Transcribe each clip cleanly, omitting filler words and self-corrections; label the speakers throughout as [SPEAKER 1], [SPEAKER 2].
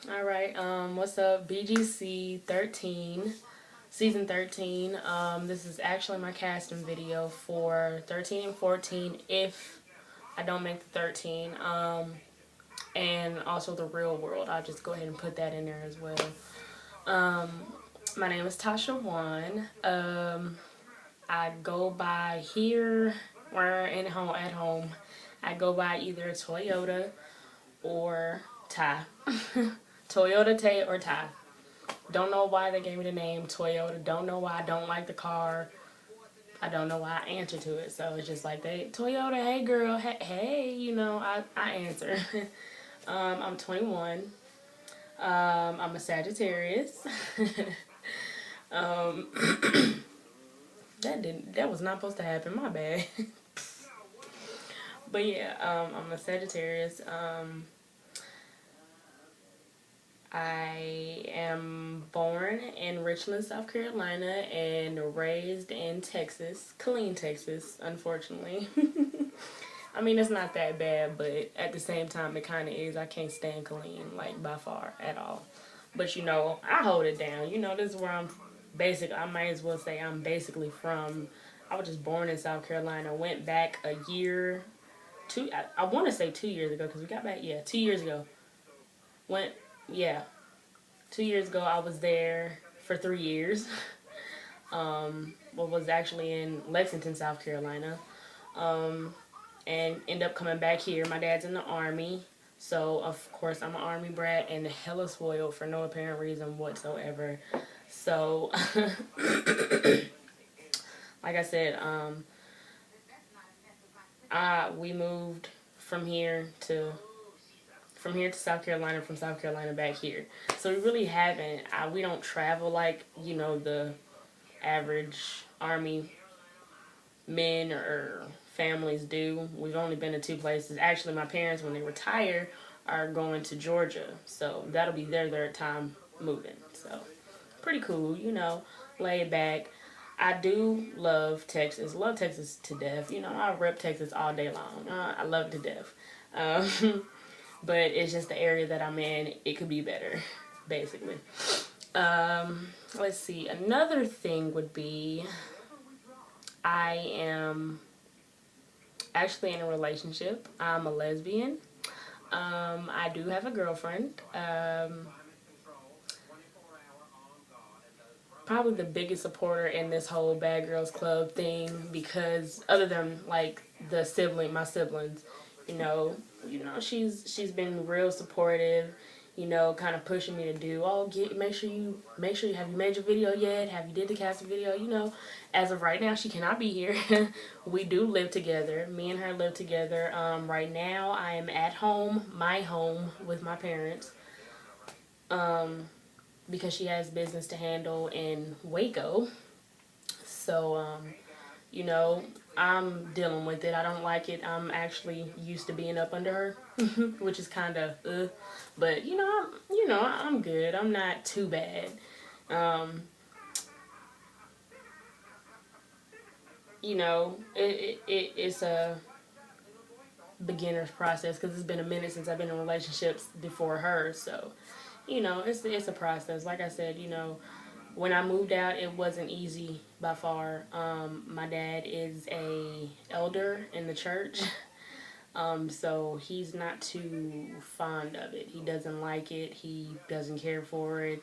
[SPEAKER 1] Alright, what's up? BGC13, season 13. This is actually my casting video for 13 and 14 if I don't make the 13. And also the real world. I'll just go ahead and put that in there as well. My name is Tyshaswon. I go by here or at home. I go by either Toyota or Ty. Toyota, Tay, or Ty. Don't know why they gave me the name Toyota. Don't know why I don't like the car. I don't know why I answer to it. So it's just like, Toyota, hey girl, hey, I answer. I'm 21. I'm a Sagittarius. um, that was not supposed to happen. My bad. But yeah, I'm a Sagittarius. I am born in Richland, South Carolina, and raised in Texas, Killeen, Texas, unfortunately. I mean, it's not that bad, but at the same time, it kind of is. I can't stand Killeen, like, by far, at all. But, I hold it down. This is where I might as well say I'm basically from. I was just born in South Carolina, went back a year, I want to say 2 years ago, because we got back, 2 years ago. Yeah, 2 years ago I was there for 3 years. Was actually in Lexington, South Carolina. And end up coming back here. My dad's in the Army, so of course I'm an Army brat and hella spoiled for no apparent reason whatsoever. So, like I said, we moved from here to South Carolina, from South Carolina back here. So we really haven't. We don't travel like the average Army men or families do. We've only been to 2 places. Actually, my parents, when they retire, are going to Georgia, so that'll be their 3rd time moving. So pretty cool, laid back. I do love Texas. Love Texas to death. I rep Texas all day long. I love it to death. But it's just the area that I'm in. It could be better, basically. Let's see. Another thing would be I am actually in a relationship. I'm a lesbian. I do have a girlfriend. Probably the biggest supporter in this whole Bad Girls Club thing, because other than like my siblings, she's been real supportive, kind of pushing me to do, make sure you have you made your video yet? Have you did the casting video? As of right now, she cannot be here. We do live together. Me and her live together. Right now, I am at home, my home, with my parents. Because she has business to handle in Waco. So, I'm dealing with it. I don't like it. I'm actually used to being up under her, which is kind of, but I'm good. I'm not too bad. It's a beginner's process, because it's been a minute since I've been in relationships before her. So, it's a process. Like I said, when I moved out, it wasn't easy by far. My dad is a elder in the church, so he's not too fond of it. He doesn't like it. He doesn't care for it.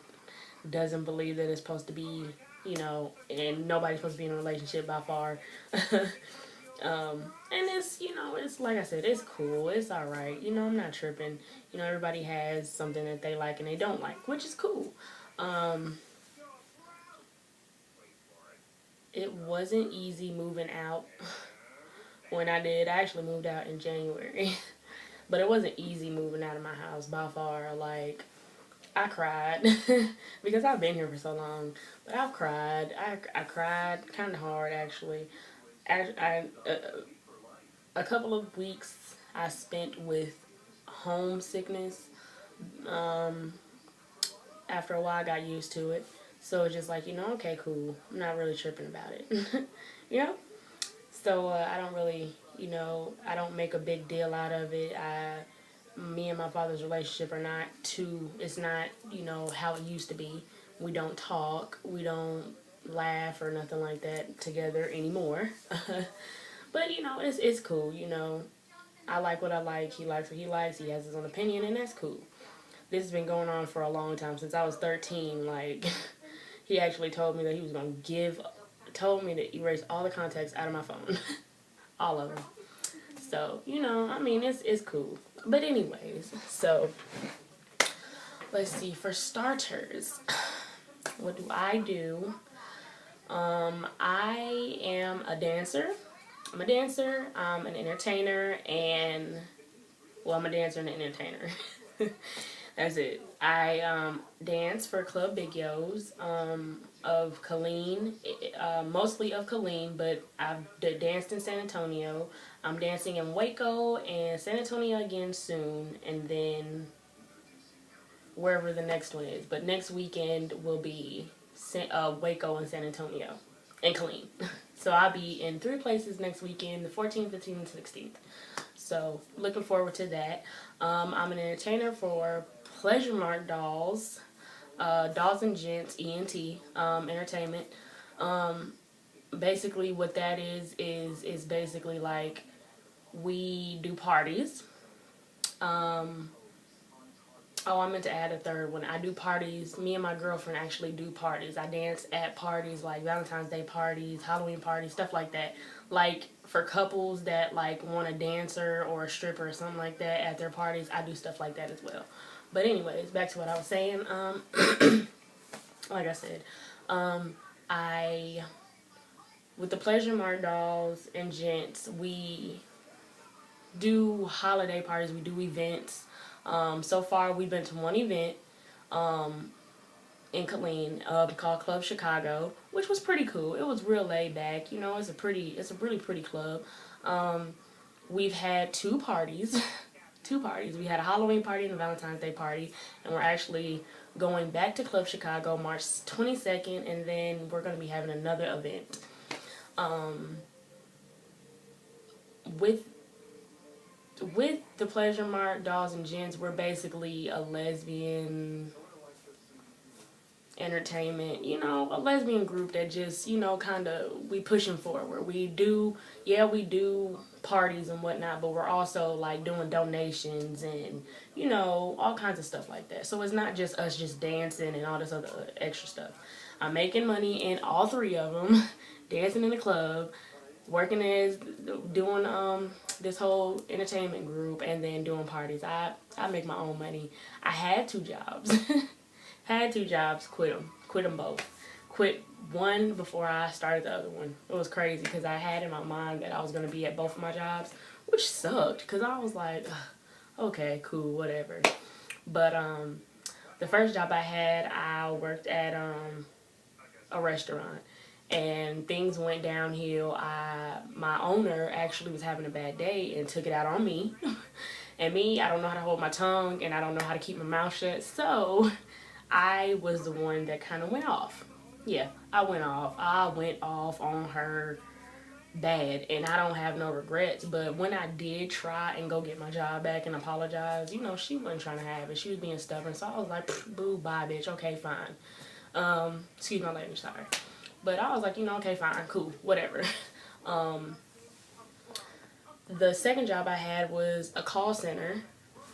[SPEAKER 1] Doesn't believe that it's supposed to be, and nobody's supposed to be in a relationship by far. And it's like I said, it's cool. It's all right. I'm not tripping. Everybody has something that they like and they don't like, which is cool. It wasn't easy moving out when I did. I actually moved out in January. But it wasn't easy moving out of my house by far. Like, I cried because I've been here for so long. But I've cried. I cried kind of hard, actually. A couple of weeks I spent with homesickness. After a while, I got used to it. So it's just like, okay, cool. I'm not really tripping about it. you know? So I don't really, I don't make a big deal out of it. me and my father's relationship are not too, it's not, you know, how it used to be. We don't talk, we don't laugh or nothing like that together anymore. But, you know, it's cool, you know. I like what I like, he likes what he likes, he has his own opinion, and that's cool. This has been going on for a long time, since I was 13, like, he actually told me that he was going to told me to erase all the contacts out of my phone. All of them. So, you know, I mean, it's cool. But anyways, so, let's see, for starters, what do I do? I am a dancer. I'm a dancer, I'm an entertainer, and, well, I'm a dancer and an entertainer. That's it. I dance for Club Big Yo's of Killeen, mostly of Killeen, but I've danced in San Antonio. I'm dancing in Waco and San Antonio again soon, and then wherever the next one is. But next weekend will be Waco and San Antonio and Killeen. So I'll be in 3 places next weekend, the 14th, 15th, and 16th. So looking forward to that. I'm an entertainer for Pleasure Mart Dolls, Dolls and Gents, ENT, entertainment. Basically what that is basically like we do parties. Oh, I meant to add a third one. I do parties. Me and my girlfriend actually do parties. I dance at parties like Valentine's Day parties, Halloween parties, stuff like that. Like for couples that like want a dancer or a stripper or something like that at their parties, I do stuff like that as well. But anyways, back to what I was saying. Like I said, I with the Pleasure Mart Dolls and Gents, we do holiday parties. We do events. So far, we've been to one event in Killeen called Club Chicago, which was pretty cool. It was real laid back. You know, it's a really pretty club. We've had 2 parties. 2 parties. We had a Halloween party and a Valentine's Day party, and we're actually going back to Club Chicago March 22nd, and then we're going to be having another event. With the Pleasure Mart Dolls and Gents, we're basically a lesbian entertainment, you know, a lesbian group that just, you know, kind of, we pushing forward. We do parties and whatnot, but we're also like doing donations and, you know, all kinds of stuff like that. So it's not just us just dancing and all this other extra stuff. I'm making money in all 3 of them, dancing in the club, working as doing this whole entertainment group, and then doing parties. I make my own money. I had 2 jobs. Had 2 jobs, quit them both. Quit one before I started the other one. It was crazy because I had in my mind that I was going to be at both of my jobs, which sucked because I was like, okay, cool, whatever. But the first job I had, I worked at a restaurant. And things went downhill. My owner actually was having a bad day and took it out on me. And me, I don't know how to hold my tongue, and I don't know how to keep my mouth shut. So I was the one that kind of went off. Yeah, I went off. I went off on her bad, and I don't have no regrets. But when I did try and go get my job back and apologize, you know, she wasn't trying to have it. She was being stubborn. So I was like, boo, bye, bitch. Okay, fine. Excuse my language, sorry. But I was like, you know, okay, fine, cool, whatever. The second job I had was a call center.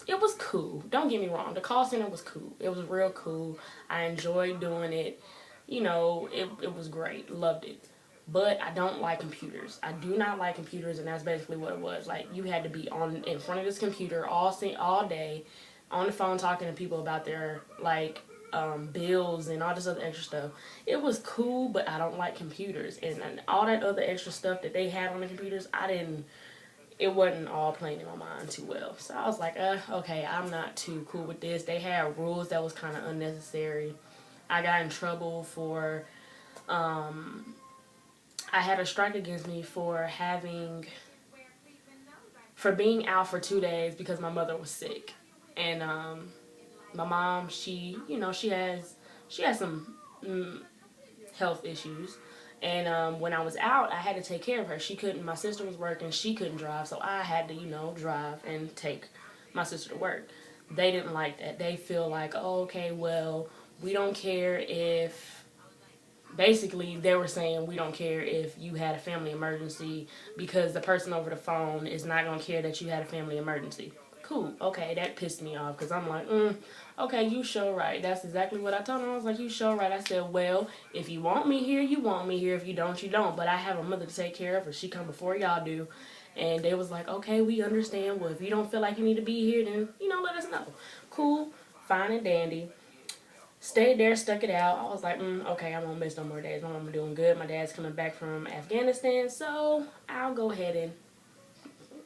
[SPEAKER 1] It was cool. Don't get me wrong. The call center was cool. It was real cool. I enjoyed doing it. You know, it was great. Loved it. But I don't like computers. I do not like computers, and that's basically what it was. Like, you had to be in front of this computer all day, on the phone talking to people about their, like, bills and all this other extra stuff. It was cool, but I don't like computers, and all that other extra stuff that they had on the computers, it wasn't all playing in my mind too well. So I was like, okay, I'm not too cool with this. They had rules that was kind of unnecessary. I got in trouble for, I had a strike against me for being out for 2 days because my mother was sick. And, my mom, she has some health issues, and when I was out, I had to take care of her. My sister was working, she couldn't drive, so I had to, you know, drive and take my sister to work. They didn't like that. They feel like, oh, okay, well, we don't care if, basically they were saying we don't care if you had a family emergency because the person over the phone is not going to care that you had a family emergency. Cool. Okay, that pissed me off because I'm like, okay, you sure right. That's exactly what I told him. I was like, you sure right. I said, well, if you want me here, you want me here. If you don't, you don't. But I have a mother to take care of her. She come before y'all do. And they was like, okay, we understand. Well, if you don't feel like you need to be here, then, let us know. Cool. Fine and dandy. Stayed there, stuck it out. I was like, okay, I won't miss no more days. My mama doing good. My dad's coming back from Afghanistan, so I'll go ahead and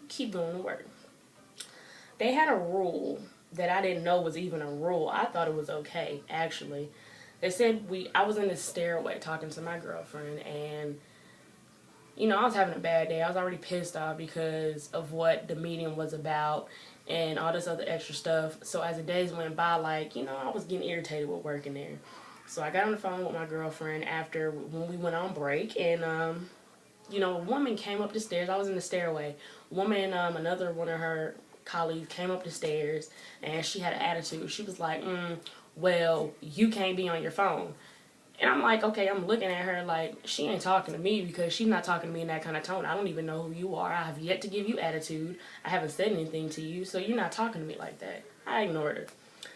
[SPEAKER 1] keep going to work. They had a rule that I didn't know was even a rule. I thought it was okay, actually. They said I was in the stairway talking to my girlfriend, and I was having a bad day. I was already pissed off because of what the meeting was about and all this other extra stuff. So as the days went by, I was getting irritated with working there. So I got on the phone with my girlfriend when we went on break, and a woman came up the stairs. I was in the stairway. Another one of her colleagues came up the stairs, and she had an attitude. She was like, well, you can't be on your phone. And I'm like, okay, I'm looking at her like, she ain't talking to me because she's not talking to me in that kind of tone. I don't even know who you are. I have yet to give you attitude. I haven't said anything to you, so you're not talking to me like that. I ignored her.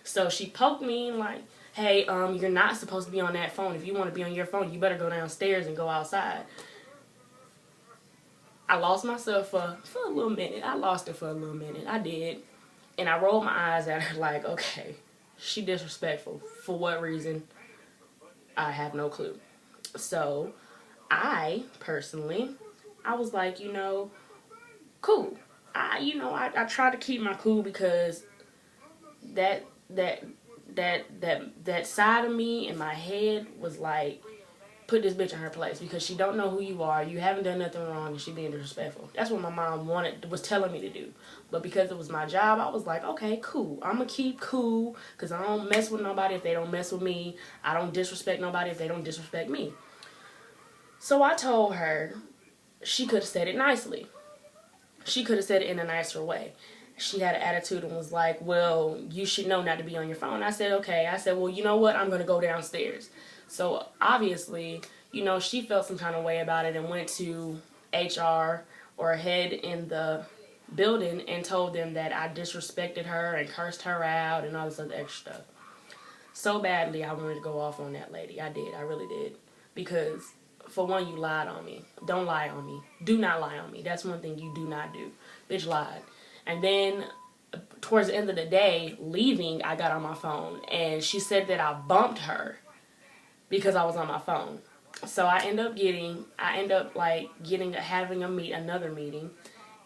[SPEAKER 1] So she poked me like, hey, you're not supposed to be on that phone. If you want to be on your phone, you better go downstairs and go outside. I lost myself for a little minute. I lost it for a little minute. I did. And I rolled my eyes at her like, okay, she disrespectful. For what reason? I have no clue. So I personally, I was like, cool. I try to keep my cool because that side of me in my head was like, put this bitch in her place because she don't know who you are. You haven't done nothing wrong and she being disrespectful. That's what my mom was telling me to do. But because it was my job, I was like, okay, cool. I'm going to keep cool because I don't mess with nobody if they don't mess with me. I don't disrespect nobody if they don't disrespect me. So I told her she could have said it nicely. She could have said it in a nicer way. She had an attitude and was like, well, you should know not to be on your phone. I said, okay. I said, well, you know what? I'm going to go downstairs. So obviously, she felt some kind of way about it and went to HR or head in the building and told them that I disrespected her and cursed her out and all this other extra stuff. So badly, I wanted to go off on that lady. I did. I really did. Because, for one, you lied on me. Don't lie on me. Do not lie on me. That's one thing you do not do. Bitch lied. And then, towards the end of the day, leaving, I got on my phone. And she said that I bumped her because I was on my phone. So I end up having another meeting,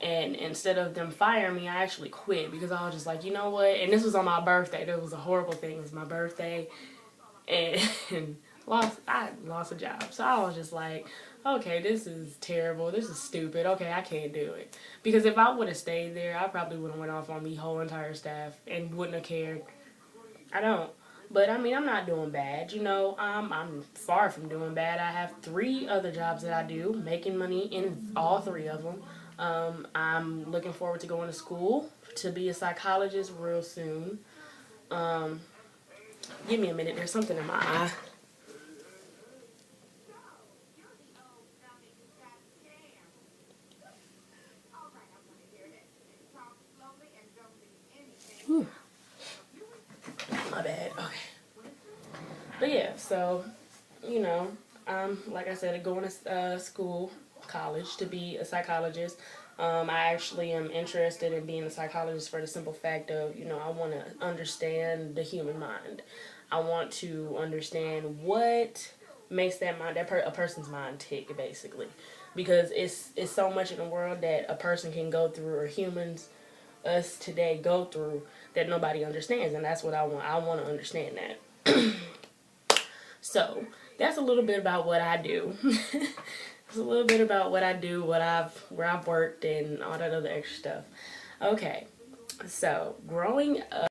[SPEAKER 1] and instead of them firing me, I actually quit because I was just like, you know what? And this was on my birthday. That was a horrible thing. It was my birthday, and I lost a job. So I was just like, okay, this is terrible. This is stupid. Okay, I can't do it because if I would have stayed there, I probably would have went off on the whole entire staff and wouldn't have cared. I don't. But, I'm not doing bad. I'm far from doing bad. I have 3 other jobs that I do, making money in all 3 of them. I'm looking forward to going to school to be a psychologist real soon. Give me a minute. There's something in my eye. Whew. My bad. Okay. But yeah, so, like I said, going to college to be a psychologist. I actually am interested in being a psychologist for the simple fact of, I want to understand the human mind. I want to understand what makes a person's mind tick, basically. Because it's so much in the world that a person can go through, or humans, us today, go through that nobody understands, and that's what I want. I want to understand that. So that's a little bit about what I do. It's a little bit about what I do, where I've worked, and all that other extra stuff. Okay, so growing up.